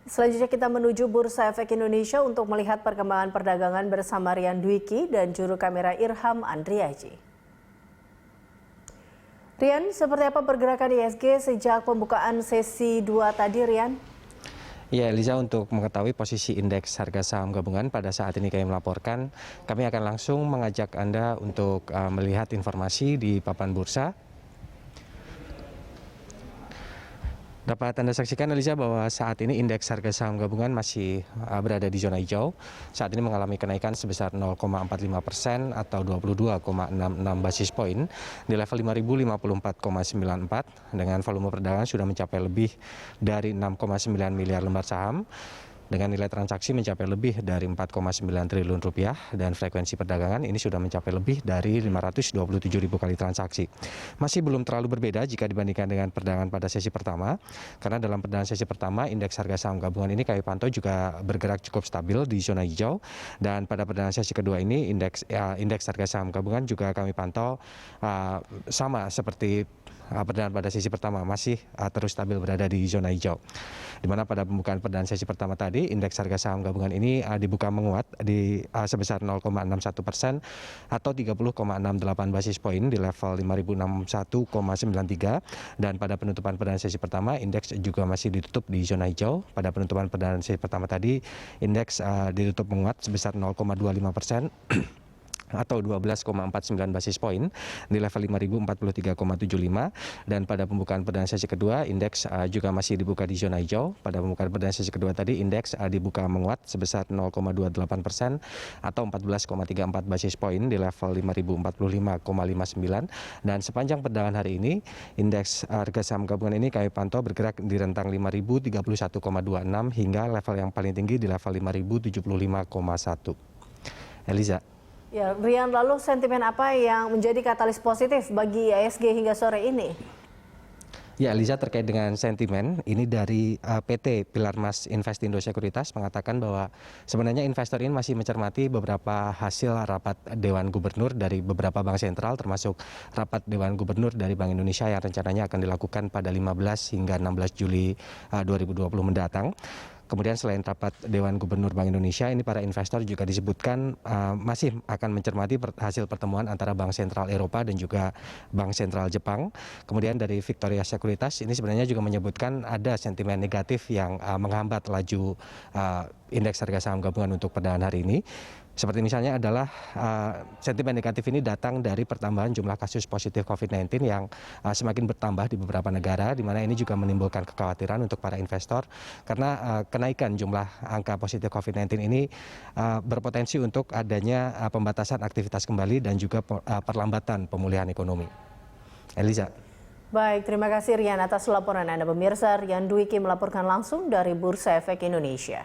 Selanjutnya kita menuju Bursa Efek Indonesia untuk melihat perkembangan perdagangan bersama Rian Dwiki dan juru kamera Irham Andriaji. Rian, seperti apa pergerakan ISG sejak pembukaan sesi 2 tadi, Rian? Ya, Eliza, untuk mengetahui posisi indeks harga saham gabungan pada saat ini kami melaporkan, kami akan langsung mengajak Anda untuk melihat informasi di papan bursa. Dapat Anda saksikan, Eliza, bahwa saat ini indeks harga saham gabungan masih berada di zona hijau. Saat ini mengalami kenaikan sebesar 0,45% atau 22,66 basis poin di level 5.054,94 dengan volume perdagangan sudah mencapai lebih dari 6,9 miliar lembar saham dengan nilai transaksi mencapai lebih dari 4,9 triliun rupiah dan frekuensi perdagangan ini sudah mencapai lebih dari 527 ribu kali transaksi. Masih belum terlalu berbeda jika dibandingkan dengan perdagangan pada sesi pertama, karena dalam perdagangan sesi pertama indeks harga saham gabungan ini kami pantau juga bergerak cukup stabil di zona hijau, dan pada perdagangan sesi kedua ini indeks harga saham gabungan juga kami pantau sama seperti perdagangan pada sesi pertama, masih terus stabil berada di zona hijau. Di mana pada pembukaan perdagangan sesi pertama tadi, indeks harga saham gabungan ini dibuka menguat di sebesar 0,61% atau 30,68 basis poin di level 5.061,93, dan pada penutupan perdagangan sesi pertama indeks juga masih ditutup di zona hijau. Pada penutupan perdagangan sesi pertama tadi indeks ditutup menguat sebesar 0,25% atau 12,49 basis poin di level 5.043,75, dan pada pembukaan perdagangan sesi kedua indeks juga masih dibuka di zona hijau. Pada pembukaan perdagangan sesi kedua tadi indeks dibuka menguat sebesar 0,28% atau 14,34 basis poin di level 5.045,59, dan sepanjang perdagangan hari ini indeks harga saham gabungan ini kami pantau bergerak di rentang 5.031,26 hingga level yang paling tinggi di level 5.075,1. Eliza. Ya, Rian, lalu sentimen apa yang menjadi katalis positif bagi ISG hingga sore ini? Ya, Eliza, terkait dengan sentimen ini dari PT Pilar Mas Investindo Sekuritas mengatakan bahwa sebenarnya investor ini masih mencermati beberapa hasil rapat Dewan Gubernur dari beberapa bank sentral, termasuk rapat Dewan Gubernur dari Bank Indonesia yang rencananya akan dilakukan pada 15 hingga 16 Juli 2020 mendatang. Kemudian selain rapat Dewan Gubernur Bank Indonesia, ini para investor juga disebutkan masih akan mencermati hasil pertemuan antara Bank Sentral Eropa dan juga Bank Sentral Jepang. Kemudian dari Victoria Sekuritas ini sebenarnya juga menyebutkan ada sentimen negatif yang menghambat laju indeks harga saham gabungan untuk perdagangan hari ini. Seperti misalnya adalah sentimen negatif ini datang dari pertambahan jumlah kasus positif COVID-19 yang semakin bertambah di beberapa negara, di mana ini juga menimbulkan kekhawatiran untuk para investor karena kenaikan jumlah angka positif COVID-19 ini berpotensi untuk adanya pembatasan aktivitas kembali dan juga perlambatan pemulihan ekonomi. Eliza. Baik, terima kasih Rian atas laporan Anda. Pemirsa, Rian Dwiki melaporkan langsung dari Bursa Efek Indonesia.